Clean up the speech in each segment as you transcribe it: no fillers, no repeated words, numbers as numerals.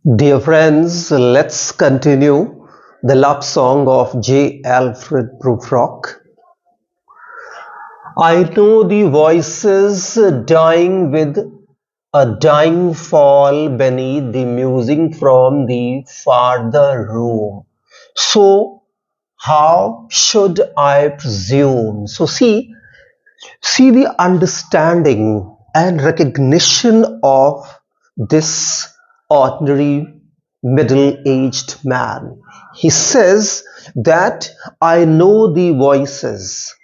Dear friends, let's continue the love song of J.Alfred Prufrock. I know the voices dying with a dying fall beneath the musing from the farther room. So how should I presume? So see the understanding and recognition of this ordinary middle-aged man. He says that I know the voices.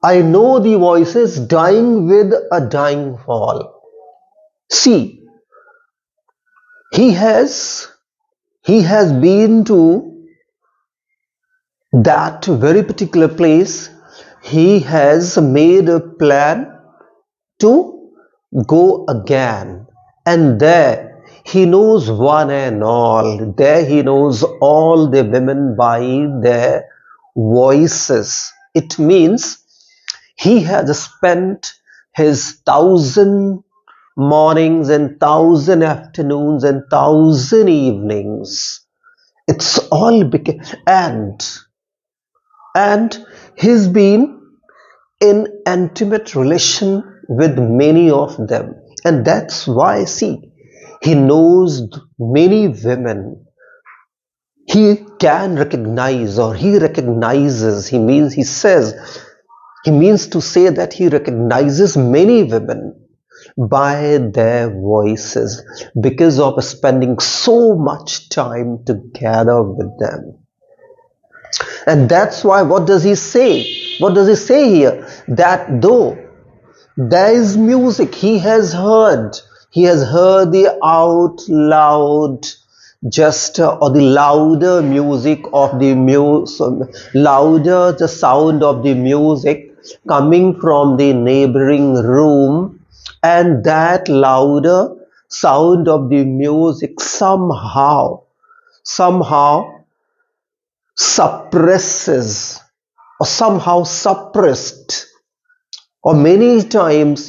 I know the voices dying with a dying fall. See, he has he has been to that very particular place. He has made a plan to go again, and there he knows one and all. There he knows all the women by their voices. It means he has spent his 1,000 mornings and 1,000 afternoons and 1,000 evenings. It's all and he's been in intimate relation with many of them, and that's why he knows many women. He can recognize, or he recognizes, he means to say that he recognizes many women by their voices because of spending so much time together with them. And that's why, what does he say? What does he say here? That though there is music, he has heard the out loud, or the louder music of the louder the sound of the music coming from the neighboring room, and that louder sound of the music somehow suppresses, or somehow suppressed, or many times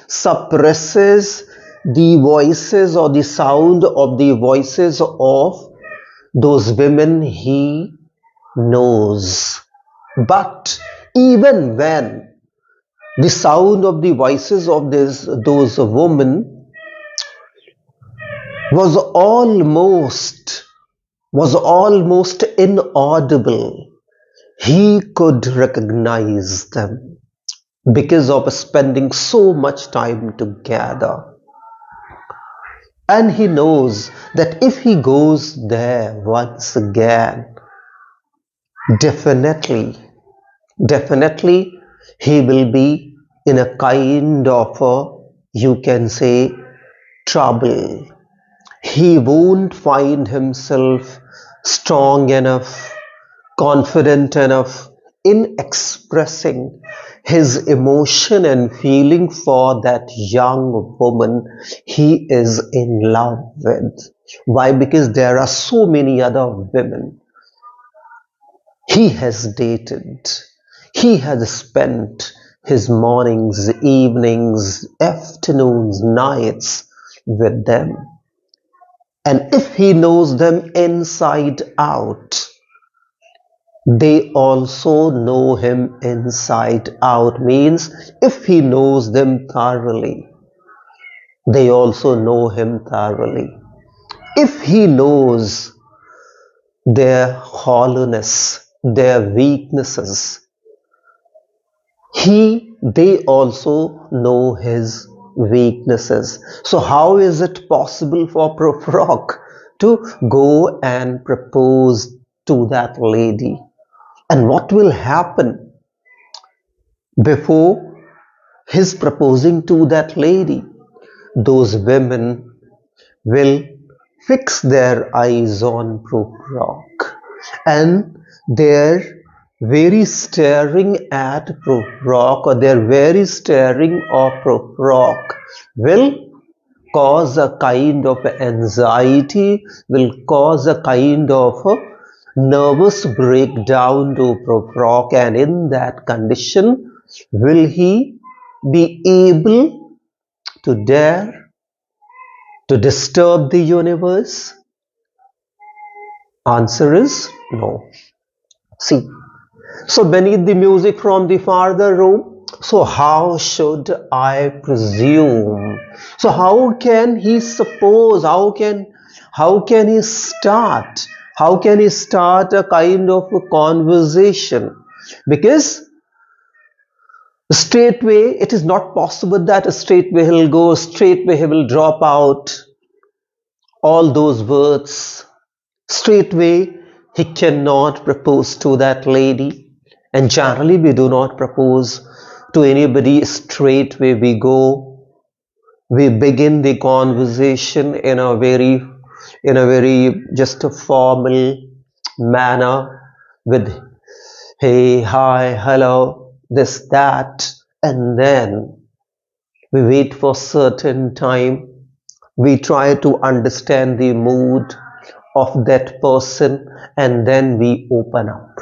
suppresses the voices or the sound of the voices of those women he knows. But even when the sound of the voices of those women was almost inaudible, he could recognize them because of spending so much time together. And he knows that if he goes there once again, definitely he will be in a kind of you can say, trouble. He won't find himself strong enough, confident enough in expressing his emotion and feeling for that young woman he is in love with. Why? Because there are so many other women he has dated. He has spent his mornings, evenings, afternoons, nights with them. And if he knows them inside out, they also know him inside out. Means if he knows them thoroughly, they also know him thoroughly. If he knows their hollowness, their weaknesses, they also know his weaknesses. So how is it possible for Prufrock to go and propose to that lady? And what will happen before his proposing to that lady? Those women will fix their eyes on Prufrock, and their very staring at Prufrock, or their very staring of Prufrock, will cause a kind of anxiety, will cause a kind of nervous breakdown to Prufrock, and in that condition, will he be able to dare To disturb the universe? Answer is no. See, so beneath the music from the farther room, so how should I presume? So how can he suppose? How can he start? How can he start a kind of a conversation? Because straightway it is not possible that straightway he'll go, straightway he will drop out all those words. Straightway he cannot propose to that lady, and generally we do not propose to anybody straightway. We begin the conversation in a very just a formal manner with hey, hi, hello, this, that, and then we wait for certain time. We try to understand the mood of that person, and then we open up.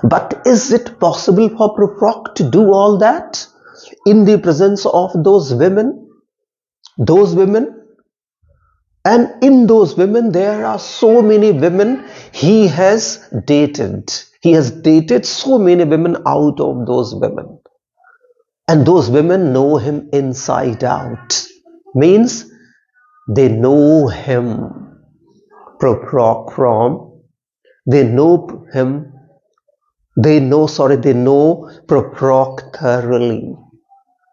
But is it possible for Prufrock to do all that in the presence of those women? Those women? And in those women, there are so many women he has dated. He has dated so many women out of those women. And those women know him inside out. Means they know him, Prufrock, from, they know him, they know Prufrock thoroughly,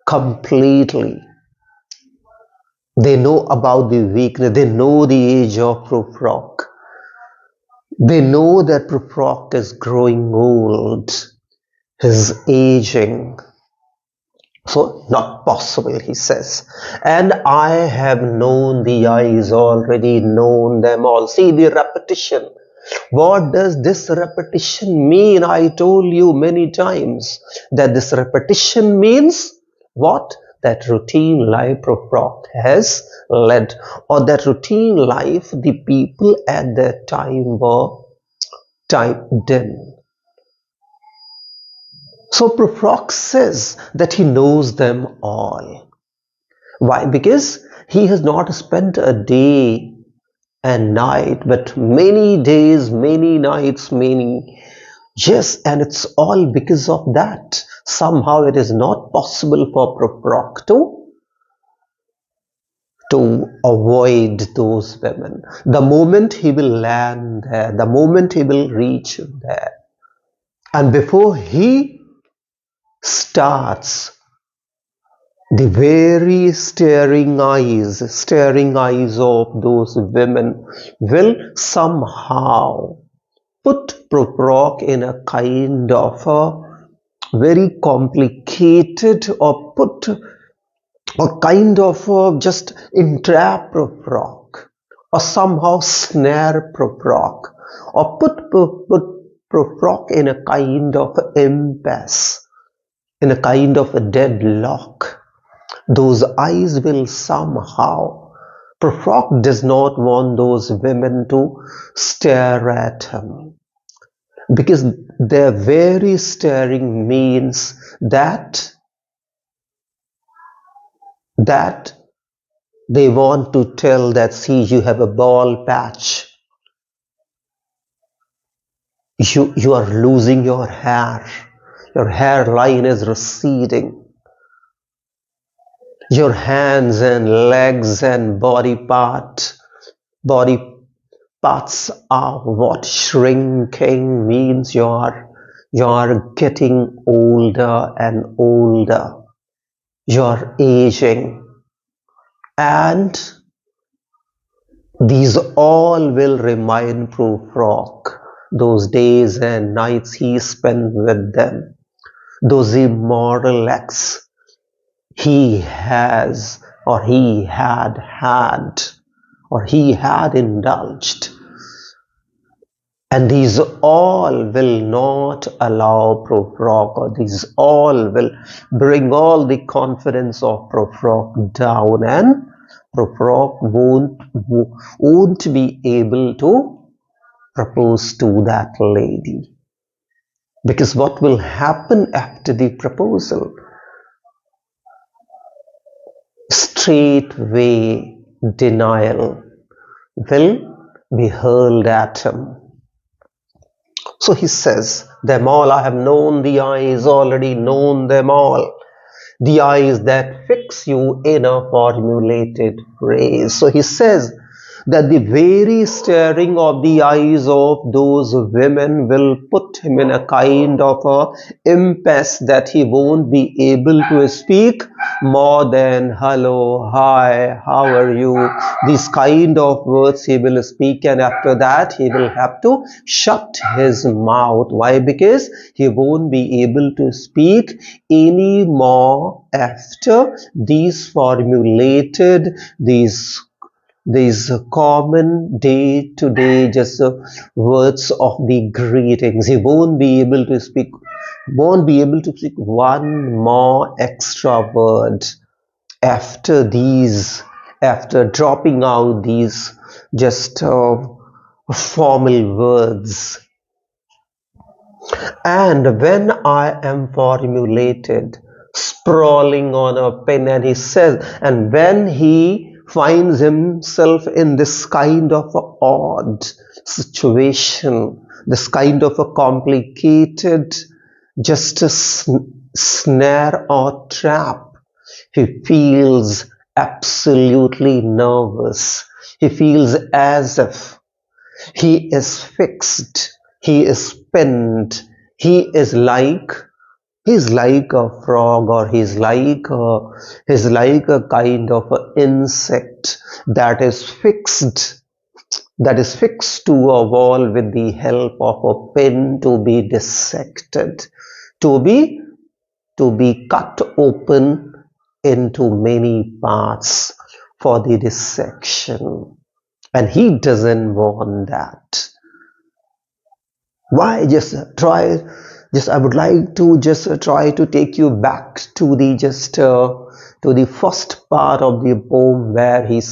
completely. They know about the weakness, they know the age of Prufrock. They know that Prufrock is growing old, he's aging. So, not possible, he says. And I have known the eyes already, known them all. See the repetition. What does this repetition mean? I told you many times that this repetition means what? That routine life Prufrock has led, or that routine life the people at that time were typed in. So Prufrock says that he knows them all. Why? Because he has not spent a day and night, but many days, many nights, many. Yes, and it's all because of that. Somehow it is not possible for Prufrock to avoid those women. The moment he will land there, the moment he will reach there, and before he starts, the very staring eyes of those women will somehow put Prufrock in a kind of a very complicated, or put a kind of just entrap Prufrock, or somehow snare Prufrock, or put Prufrock in a kind of impasse, in a kind of a deadlock. Those eyes will somehow, Prufrock does not want those women to stare at him, because their very staring means that they want to tell that, see, you have a bald patch, you are losing your hairline is receding, your hands and legs and body parts are what? Shrinking, means you're getting older and older, you're aging, and these all will remind Prufrock those days and nights he spent with them, those immoral acts he has, or he had indulged. And these all will not allow Prufrock, or these all will bring all the confidence of Prufrock down, and Prufrock won't be able to propose to that lady. Because what will happen after the proposal? straightway denial will be hurled at him. So he says, them all I have known, the eyes already known them all. The eyes that fix you in a formulated phrase. So he says that the very staring of the eyes of those women will put him in a kind of a impasse that he won't be able to speak more than hello, hi, how are you? These kind of words he will speak, and after that he will have to shut his mouth. Why? Because he won't be able to speak any more after these formulated, these common day-to-day just words of the greetings. He won't be able to speak one more extra word after these, after dropping out these just formal words. And when I am formulated, sprawling on a pen, and he says, and when he finds himself in this kind of odd situation, this kind of a complicated, just a snare or trap, he feels absolutely nervous. He feels as if he is fixed, he is pinned, he's like a frog, or he's like a kind of an insect that is fixed to a wall with the help of a pin to be dissected, to be cut open into many parts for the dissection. And he doesn't want that. Why? I would like to just try to take you back to the first part of the poem where he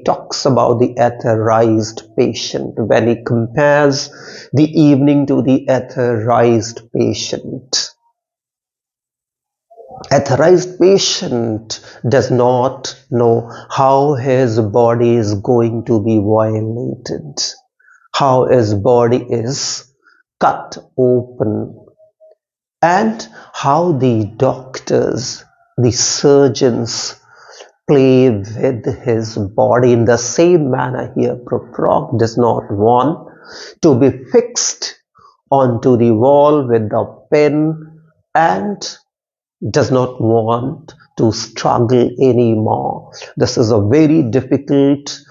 talks about the atherized patient, when he compares the evening to the atherized patient. Atherized patient does not know how his body is going to be violated, how his body is cut open, and how the doctors, the surgeons, play with his body. In the same manner here, Prufrock does not want to be fixed onto the wall with a pen, and does not want to struggle anymore. This is a very difficult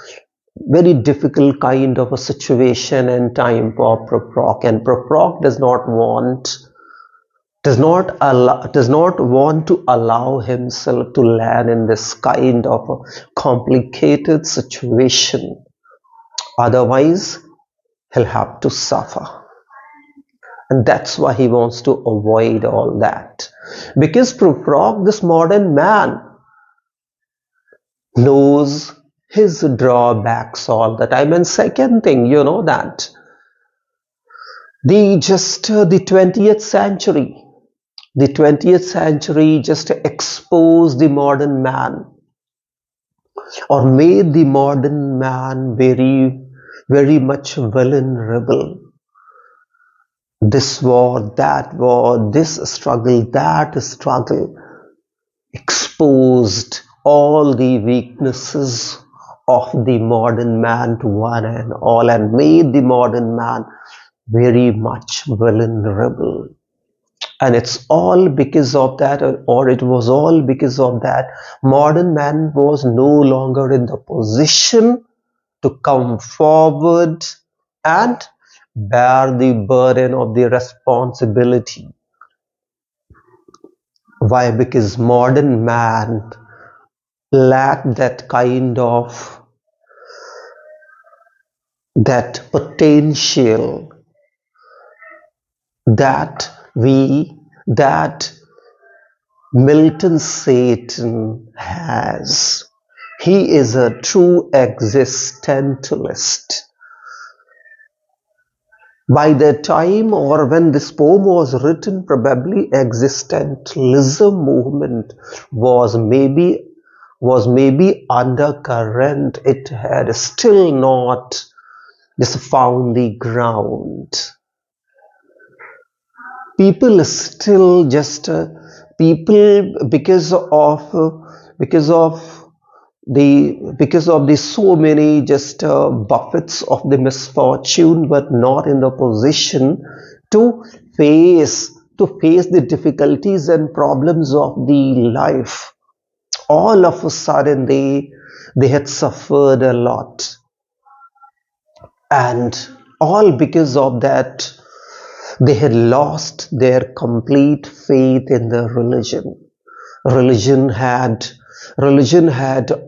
kind of a situation and time for Prufrock, and Prufrock does not want to allow himself to land in this kind of a complicated situation. Otherwise, he'll have to suffer. And that's why he wants to avoid all that. Because Prufrock, this modern man, knows his drawbacks all the time. And second thing, you know that the 20th century just exposed the modern man, or made the modern man very, very much vulnerable. This war, that war, this struggle, that struggle, exposed all the weaknesses of the modern man to one and all, and made the modern man very much vulnerable. And it's all because of that, or it was all because of that, modern man was no longer in the position to come forward and bear the burden of the responsibility. Why? Because modern man lacked that kind of that potential that Milton Satan has. He is a true existentialist. By the time, or when this poem was written, probably existentialism movement was maybe was maybe undercurrent. It had still not just found the ground. People still just people because of the so many just buffets of the misfortune, but not in the position to face the difficulties and problems of the life. All of a sudden they had suffered a lot, and all because of that they had lost their complete faith in the religion. Religion had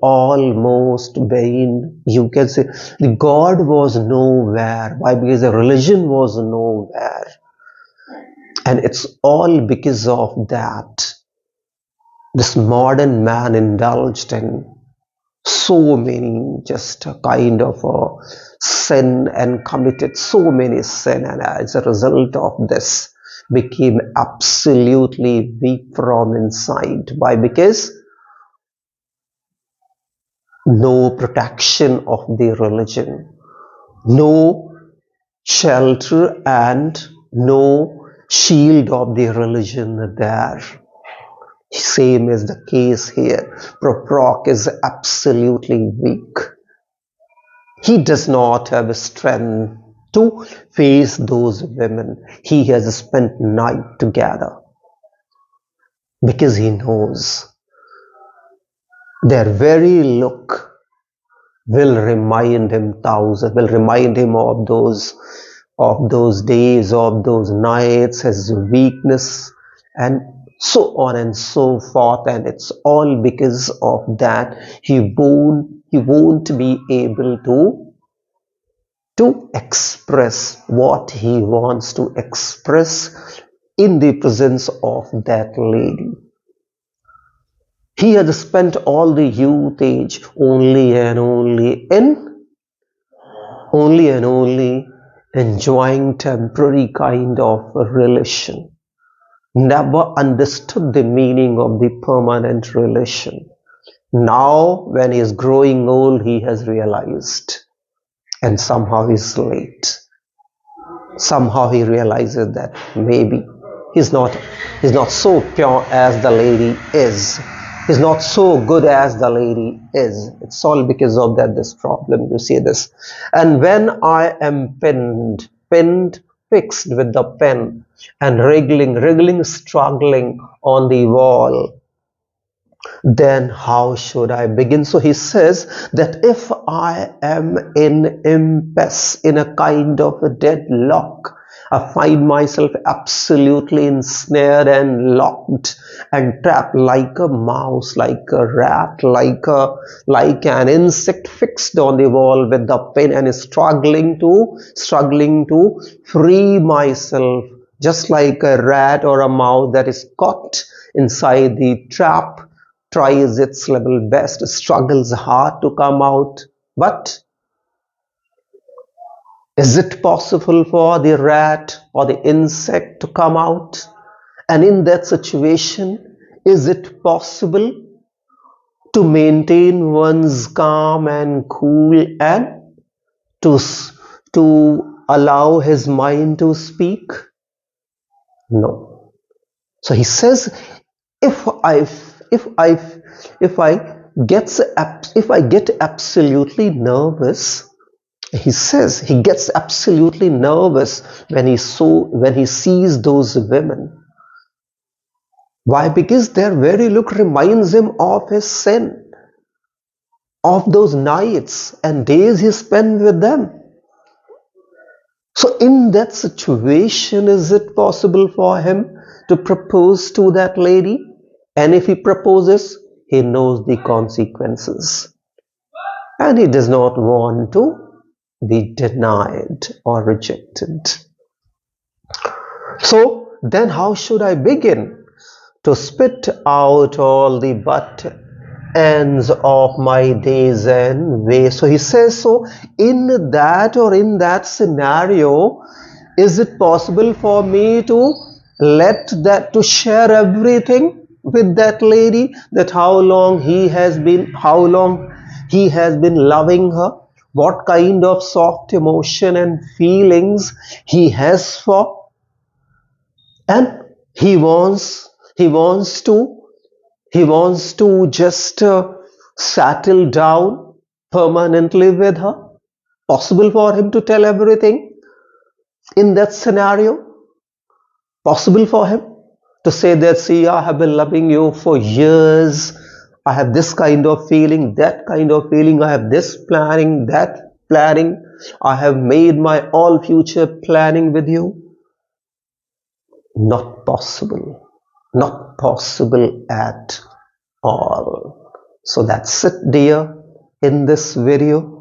almost been, you can say, the God was nowhere. Why? Because the religion was nowhere. And it's all because of that. This modern man indulged in so many just a kind of a sin and committed so many sin, and as a result of this became absolutely weak from inside. Why? Because no protection of the religion, no shelter and no shield of the religion there. Same is the case here. Prufrock is absolutely weak. He does not have strength to face those women. He has spent night together because he knows their very look will remind him of those days, of those nights, his weakness, and so on and so forth. And it's all because of that he won't be able to express what he wants to express in the presence of that lady. He has spent all the youth age only and only enjoying temporary kind of relation. Never understood the meaning of the permanent relation. Now, when he is growing old, he has realized, and somehow he's late. Somehow he realizes that maybe he's not so pure as the lady is. He's not so good as the lady is. It's all because of that, this problem. You see this. And when I am pinned, fixed with the pen, and wriggling, struggling on the wall, then how should I begin? So he says that if I am in impasse, in a kind of a deadlock, I find myself absolutely ensnared and locked and trapped like a mouse, like a rat, like an insect fixed on the wall with the pen and struggling to free myself, just like a rat or a mouse that is caught inside the trap, tries its level best, struggles hard to come out. But is it possible for the rat or the insect to come out? And in that situation, is it possible to maintain one's calm and cool and to allow his mind to speak? No. So he says, if I get absolutely nervous, he says he gets absolutely nervous when he sees those women. Why? Because their very look reminds him of his sin, of those nights and days he spent with them. So in that situation, is it possible for him to propose to that lady? And if he proposes, he knows the consequences, and he does not want to be denied or rejected. So then how should I begin to spit out all the butt ends of my days and ways? So he says, so in that scenario, is it possible for me to share everything? with that lady, that how long he has been loving her, what kind of soft emotion and feelings he has for, and he wants he wants to he wants to just settle down permanently with her. Possible for him to tell everything in that scenario? Possible for him to say that, see, I have been loving you for years, I have this kind of feeling, that kind of feeling, I have this planning, that planning, I have made my all future planning with you? Not possible. Not possible at all. So that's it, dear, in this video.